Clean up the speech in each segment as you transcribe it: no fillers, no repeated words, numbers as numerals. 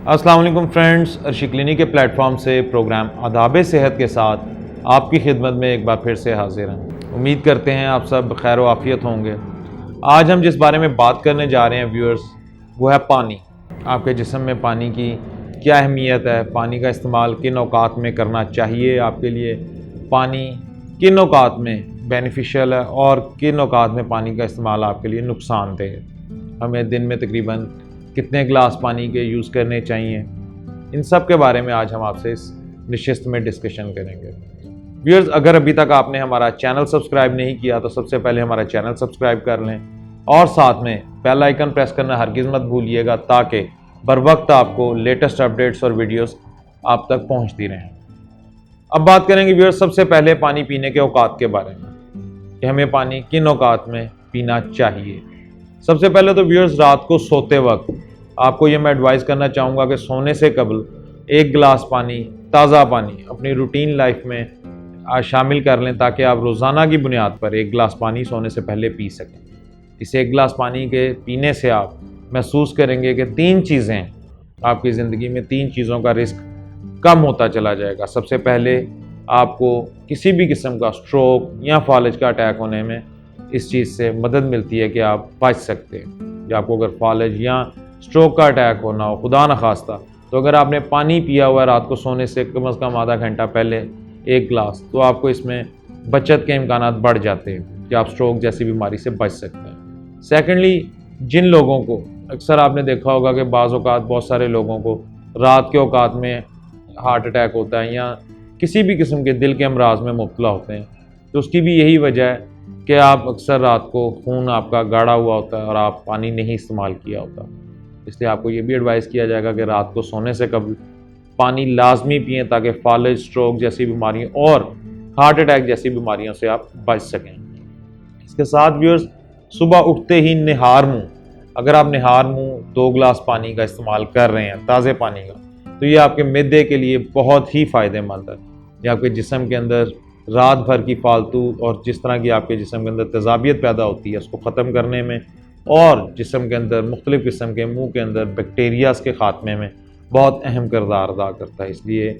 अस्सलाम वालेकुम friends, Arshi clinic के प्लेटफॉर्म से प्रोग्राम आदाब सेहत के साथ आपकी खिदमत में एक बार फिर से हाजिर हैं। उम्मीद करते हैं आप सब खैर व आफियत होंगे। आज हम जिस बारे में बात करने जा रहे हैं व्यूअर्स, वो है पानी। आपके जिस्म में पानी की क्या अहमियत है, पानी का इस्तेमाल किन औकात में करना चाहिए आपके लिए, पानी किन औकात में बेनिफिशियल है और किन औकात में पानी का इस्तेमाल आपके लिए नुकसानदेह है, हमें दिन में तकरीबन कितने गिलास पानी के यूज़ करने चाहिए, इन सब के बारे में आज हम आपसे इस नशिस्त में डिस्कशन करेंगे। व्यूअर्स, अगर अभी तक आपने हमारा चैनल सब्सक्राइब नहीं किया तो सबसे पहले हमारा चैनल सब्सक्राइब कर लें और साथ में बेल आइकन प्रेस करना हरगिज़ मत भूलिएगा, ताकि बर वक्त आपको लेटेस्ट अपडेट्स और वीडियोस आप तक पहुंचती रहें। अब बात करेंगे व्यूअर्स सबसे पहले पानी पीने के औकात के बारे में कि हमें पानी किन औकात में पीना चाहिए। सबसे पहले तो व्यूअर्स, रात को सोते वक्त आपको ये मैं एडवाइस करना चाहूँगा कि सोने से कबल एक गिलास पानी, ताज़ा पानी अपनी रूटीन लाइफ में शामिल कर लें, ताकि आप रोज़ाना की बुनियाद पर एक गिलास पानी सोने से पहले पी सकें। इस एक गिलास पानी के पीने से आप महसूस करेंगे कि तीन चीज़ें आपकी ज़िंदगी में, तीन चीज़ों का रिस्क कम होता चला जाएगा। सबसे पहले आपको किसी भी किस्म का स्ट्रोक या फालज का अटैक होने में इस चीज़ से मदद मिलती है कि आप बच सकते हैं। कि आपको अगर फालज या स्ट्रोक का अटैक होना हो, खुदा न खास्ता, तो अगर आपने पानी पिया हुआ है रात को सोने से कम अज़ कम आधा घंटा पहले एक गिलास, तो आपको इसमें बचत के इम्कानात बढ़ जाते हैं कि आप स्ट्रोक जैसी बीमारी से बच सकते हैं। सेकेंडली, जिन लोगों को अक्सर आपने देखा होगा कि बाज़ औक़ात बहुत सारे लोगों को रात के औक़ात में हार्ट अटैक होता है या किसी भी किस्म के दिल के अमराज में मुब्तला होते हैं, तो उसकी भी यही वजह है कि आप अक्सर रात को खून आपका गाढ़ा हुआ होता है और आप पानी नहीं इस्तेमाल किया होता। इसलिए आपको ये भी एडवाइस किया जाएगा कि रात को सोने से कबल पानी लाजमी पिएँ, ताकि फालज, स्ट्रोक जैसी बीमारियों और हार्ट अटैक जैसी बीमारियों से आप बच सकें। इसके साथ व्यूअर्स, सुबह उठते ही निहार मुँह, अगर आप निहार मुँह 2 गिलास पानी का इस्तेमाल कर रहे हैं, ताज़े पानी का, तो ये आपके मिदे के लिए बहुत ही फ़ायदेमंद है। ये आपके जिस्म के अंदर रात भर की फालतू और जिस तरह की आपके जिस्म के अंदर तेज़ाबियत पैदा होती है उसको ख़त्म करने में और जिस्म के अंदर मुख्तलिफ़ किस्म के मुंह के अंदर बैक्टीरियाज के ख़ात्मे में बहुत अहम किरदार अदा करता है। इसलिए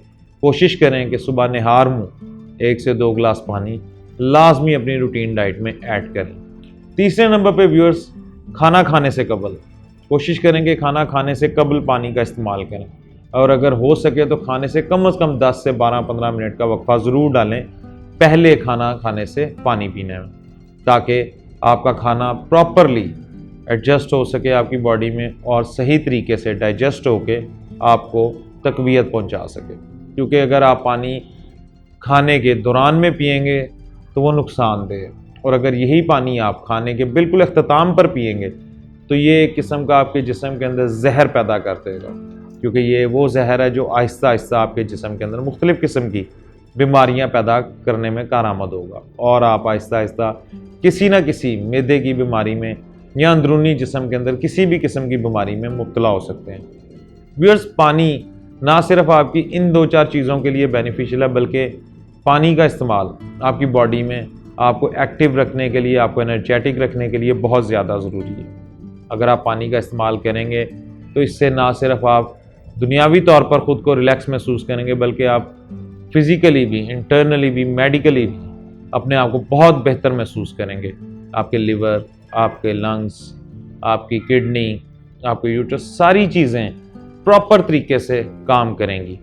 कोशिश करें कि सुबह निहार मुँह 1 से 2 गिलास पानी लाजमी अपनी रूटीन डाइट में ऐड करें। तीसरे नंबर पर व्यूअर्स, खाना खाने से कबल कोशिश करें कि खाना खाने से कबल पानी का इस्तेमाल करें, और अगर हो सके तो खाने से कम से कम 10 से 12-15 मिनट का वक्फा ज़रूर डालें पहले खाना खाने से पानी पीने में, ताकि आपका खाना प्रॉपरली एडजस्ट हो सके आपकी बॉडी में और सही तरीके से डाइजेस्ट होके आपको तकवीयत पहुंचा सके। क्योंकि अगर आप पानी खाने के दौरान में पिएंगे तो वो नुकसानदेह है, और अगर यही पानी आप खाने के बिल्कुल अख्ताम पर पिएंगे तो ये एक किस्म का आपके जिस्म के अंदर जहर पैदा कर देगा, क्योंकि ये वो जहर है जो आहिस्ता आहिस्ता आपके जिस्म के अंदर मुख्तलिफ़ किस्म की बीमारियां पैदा करने में कारआमद होगा और आप आहिस्ता आहिस्ता किसी न किसी मैदे की बीमारी में या अंदरूनी जिस्म के अंदर किसी भी किस्म की बीमारी में मुब्तला हो सकते हैं। व्यूअर्स, पानी ना सिर्फ आपकी इन 2-4 चीज़ों के लिए बेनिफिशियल है, बल्कि पानी का इस्तेमाल आपकी बॉडी में आपको एक्टिव रखने के लिए, आपको एनर्जेटिक रखने के लिए बहुत ज़्यादा ज़रूरी है। अगर आप पानी का इस्तेमाल करेंगे तो इससे ना सिर्फ आप दुनियावी तौर पर ख़ुद को रिलैक्स महसूस करेंगे, बल्कि आप फिज़िकली भी, इंटरनली भी, मेडिकली भी अपने आप को बहुत बेहतर महसूस करेंगे। आपके लिवर, आपके लंग्स, आपकी किडनी, आपके यूट्रस, सारी चीज़ें प्रॉपर तरीके से काम करेंगी।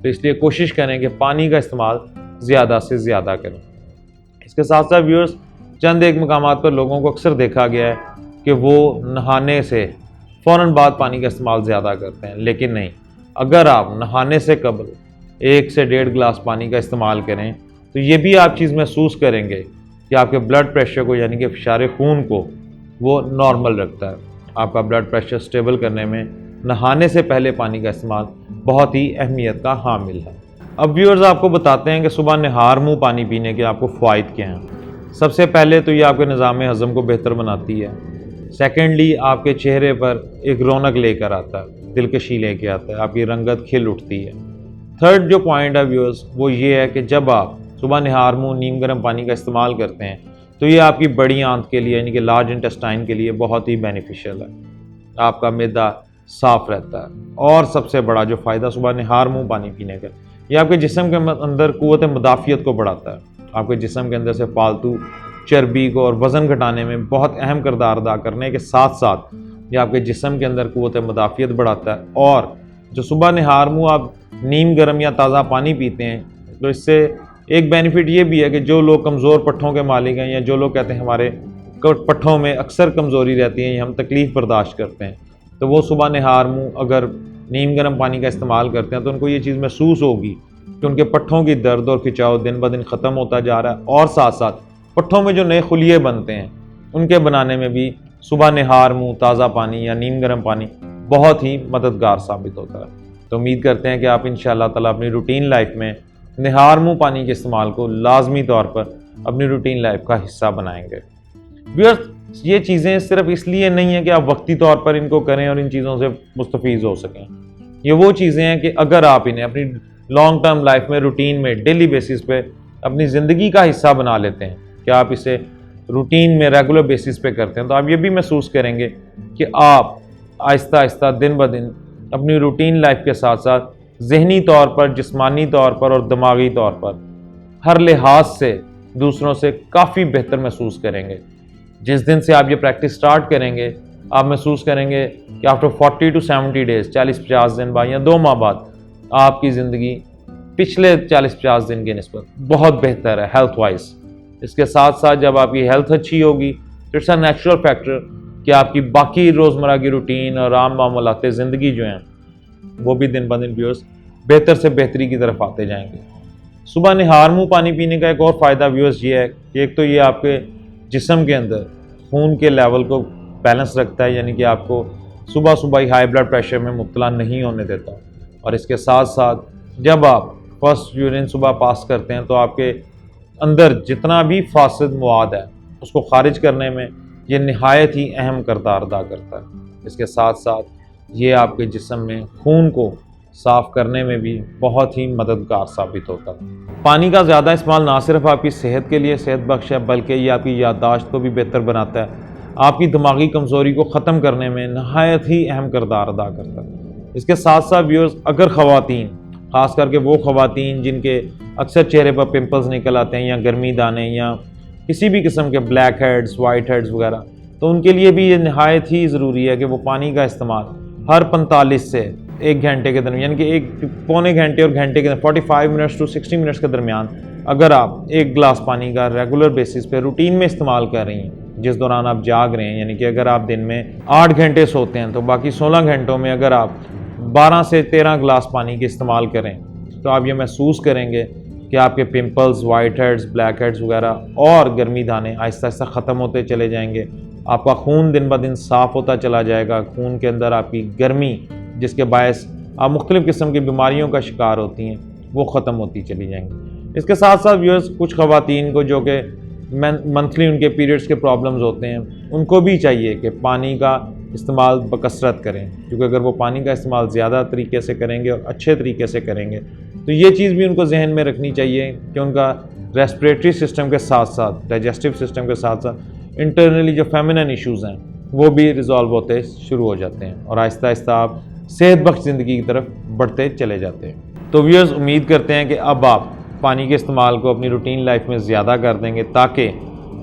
तो इसलिए कोशिश करें कि पानी का इस्तेमाल ज़्यादा से ज़्यादा करें। इसके साथ साथ व्यूअर्स, चंद एक मकामात पर लोगों को अक्सर देखा गया है कि वो नहाने से फ़ौरन बाद पानी का इस्तेमाल ज़्यादा करते हैं, लेकिन नहीं। अगर आप नहाने से कबल 1 से 1.5 गिलास पानी का इस्तेमाल करें तो ये भी आप चीज़ महसूस करेंगे कि आपके ब्लड प्रेशर को, यानी कि फ़िशार खून को, वो नॉर्मल रखता है। आपका ब्लड प्रेशर स्टेबल करने में नहाने से पहले पानी का इस्तेमाल बहुत ही अहमियत का हामिल है। अब व्यूअर्स, आपको बताते हैं कि सुबह निहार मुँह पानी पीने के आपको फ़ायदे क्या हैं। सबसे पहले तो ये आपके निज़ाम हज़म को बेहतर बनाती है। सेकेंडली, आपके चेहरे पर एक रौनक लेकर आता है, दिलकशी लेके आता है, आपकी रंगत खिल उठती है। थर्ड जो पॉइंट है व्यूअर्स, वो ये है कि जब आप सुबह निहार मुँह नीम गर्म पानी का इस्तेमाल करते हैं तो ये आपकी बड़ी आंत के लिए, यानी कि लार्ज इंटेस्टाइन के लिए बहुत ही बेनिफिशियल है। आपका मैदा साफ़ रहता है। और सबसे बड़ा जो फ़ायदा सुबह निहार मुँह पानी पीने का, ये आपके जिस्म के अंदर क़ुव्वत मुदाफ़ियत को बढ़ाता है। आपके जिस्म के अंदर से फालतू चर्बी को और वज़न घटाने में बहुत अहम किरदार अदा करने के साथ साथ ये आपके जिस्म के अंदर क़ुव्वत मुदाफ़ियत बढ़ाता है। और जो सुबह निहार मुँह आप नीम गर्म या ताज़ा पानी पीते हैं, तो इससे एक बेनिफिट ये भी है कि जो लोग कमज़ोर पट्ठों के मालिक हैं, या जो लोग कहते हैं हमारे पट्ठों में अक्सर कमज़ोरी रहती है या हम तकलीफ़ बर्दाश्त करते हैं, तो वो सुबह निहार मुँह अगर नीम गर्म पानी का इस्तेमाल करते हैं तो उनको ये चीज़ महसूस होगी कि उनके पट्ठों की दर्द और खिंचाव दिन ब दिन ख़त्म होता जा रहा है। और साथ साथ पट्ठों में जो नए खुलिये बनते हैं उनके बनाने में भी सुबह निहार मुँह ताज़ा पानी या नीम गर्म पानी बहुत ही मददगार साबित होता है। तो उम्मीद करते हैं कि आप इंशाअल्लाह ताला अपनी रूटीन लाइफ में निहार मुँह पानी के इस्तेमाल को लाजमी तौर पर अपनी रूटीन लाइफ का हिस्सा बनाएंगे। व्यूअर्स, ये चीज़ें सिर्फ इसलिए नहीं है कि आप वक्ती तौर पर इनको करें और इन चीज़ों से मुस्तफ़ीज़ हो सकें। ये वो चीज़ें हैं कि अगर आप इन्हें अपनी लॉन्ग टर्म लाइफ में रूटीन में डेली बेसिस पे अपनी ज़िंदगी का हिस्सा बना लेते हैं, कि आप इसे रूटीन में रेगुलर बेसिस पे करते हैं, तो आप ये भी महसूस करेंगे कि आप आहिस्ता आहिस्ता दिन ब दिन अपनी रूटीन लाइफ के साथ साथ ज़हनी तौर पर, जिस्मानी तौर पर और दिमागी तौर पर हर लिहाज से दूसरों से काफ़ी बेहतर महसूस करेंगे। जिस दिन से आप ये प्रैक्टिस स्टार्ट करेंगे, आप महसूस करेंगे कि आफ्टर 40 to 70 डेज़, 40-50 दिन बाद या 2 माह बाद, आपकी ज़िंदगी पिछले 40-50 दिन के निस्बत बहुत बेहतर है हेल्थ वाइज। इसके साथ साथ जब आपकी हेल्थ अच्छी होगी तो इट्स अ नेचुरल फैक्टर कि आपकी बाकी रोज़मर्रा की रूटीन और आम मामलाते ज़िंदगी जो हैं वो भी दिन ब दिन व्यूअर्स बेहतर से बेहतरी की तरफ आते जाएंगे। सुबह निहार मुँह पानी पीने का एक और फ़ायदा व्यूअर्स ये है कि एक तो ये आपके जिस्म के अंदर खून के लेवल को बैलेंस रखता है, यानी कि आपको सुबह सुबह ही हाई ब्लड प्रेशर में मुब्तला नहीं होने देता। और इसके साथ साथ जब आप फर्स्ट यूरिन सुबह पास करते हैं तो आपके अंदर जितना भी फासिद मवाद है उसको खारिज करने में ये नहायत ही अहम किरदार अदा करता है। इसके साथ साथ ये आपके जिस्म में खून को साफ़ करने में भी बहुत ही मददगार साबित होता है। पानी का ज़्यादा इस्तेमाल ना सिर्फ आपकी सेहत के लिए सेहत बख्श है, बल्कि ये आपकी याददाश्त को भी बेहतर बनाता है, आपकी दिमागी कमज़ोरी को ख़त्म करने में नहायत ही अहम किरदार अदा करता है। इसके साथ साथ व्यूअर्स, अगर ख़वातीन, ख़ास करके वो ख़वातीन जिनके अक्सर चेहरे पर पिंपल्स निकल आते हैं या गर्मी दाने या किसी भी किस्म के ब्लैक हेड्स, वाइट हेड्स वगैरह, तो उनके लिए भी ये नहायत ही ज़रूरी है कि वो पानी का इस्तेमाल हर 45 से 1 घंटे के दरमियान, यानी कि 1 पौने घंटे और घंटे के 45 मिनट्स टू 60 मिनट्स के दरमियान अगर आप 1 गिलास पानी का रेगुलर बेसिस पे रूटीन में इस्तेमाल कर रही हैं, जिस दौरान आप जाग रहे हैं, यानी कि अगर आप दिन में 8 घंटे सोते हैं तो बाकी 16 घंटों में अगर आप 12 से 13 गिलास पानी के इस्तेमाल करें तो आप ये महसूस करेंगे कि आपके pimples, white heads, black heads वगैरह और गर्मी दाने आहिस्ता आहिस्ता ख़त्म होते चले जाएंगे। आपका खून दिन ब दिन साफ़ होता चला जाएगा। खून के अंदर आपकी गर्मी, जिसके बायस आप मुख्तलिफ़ किस्म की बीमारियों का शिकार होती हैं, वो ख़त्म होती चली जाएंगी। इसके साथ साथ व्यूअर्स, कुछ ख़वातीन को जो कि मंथली उनके पीरियड्स के प्रॉब्लम्स होते हैं, उनको भी चाहिए कि पानी का इस्तेमाल बकसरत करें, क्योंकि अगर वो पानी का इस्तेमाल ज़्यादा तरीके से करेंगे और अच्छे तरीके से करेंगे तो ये चीज़ भी उनको जहन में रखनी चाहिए कि उनका रेस्पिरेटरी सिस्टम के साथ साथ, डाइजेस्टिव सिस्टम के साथ साथ इंटरनली जो फेमिनिन इश्यूज़ हैं वो भी रिजॉल्व होते शुरू हो जाते हैं और आहिस्ता आहिस्ता आप सेहत बख्श ज़िंदगी की तरफ बढ़ते चले जाते हैं। तो व्यूअर्स, उम्मीद करते हैं कि अब आप पानी के इस्तेमाल को अपनी रूटीन लाइफ में ज़्यादा कर देंगे ताकि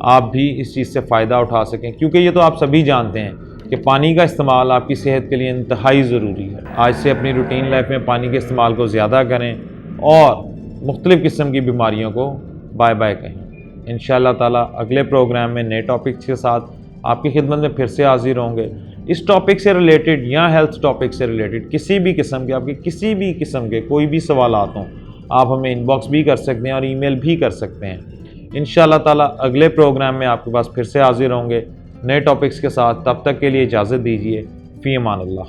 आप भी इस चीज़ से फ़ायदा उठा सकें, क्योंकि ये तो आप सभी जानते हैं कि पानी का इस्तेमाल आपकी सेहत के लिए इंतहाई ज़रूरी है। आज से अपनी रूटीन लाइफ में पानी के इस्तेमाल को ज़्यादा करें और मुख्तलिफ़ किस्म की बीमारियों को बाय बाय कहें। इंशाअल्लाह ताला अगले प्रोग्राम में नए टॉपिक्स के साथ आपकी खिदमत में फिर से हाजिर होंगे। इस टॉपिक से रिलेटेड या हेल्थ टॉपिक से रिलेटेड किसी भी किस्म के, आपके किसी भी किस्म के कोई भी सवालात हों, आप हमें इनबॉक्स भी कर सकते हैं और ईमेल भी कर सकते हैं। इंशाअल्लाह ताला अगले प्रोग्राम में आपके पास फिर से हाजिर होंगे नए टॉपिक्स के साथ। तब तक के लिए इजाज़त दीजिए। फ़ी अमान अल्लाह।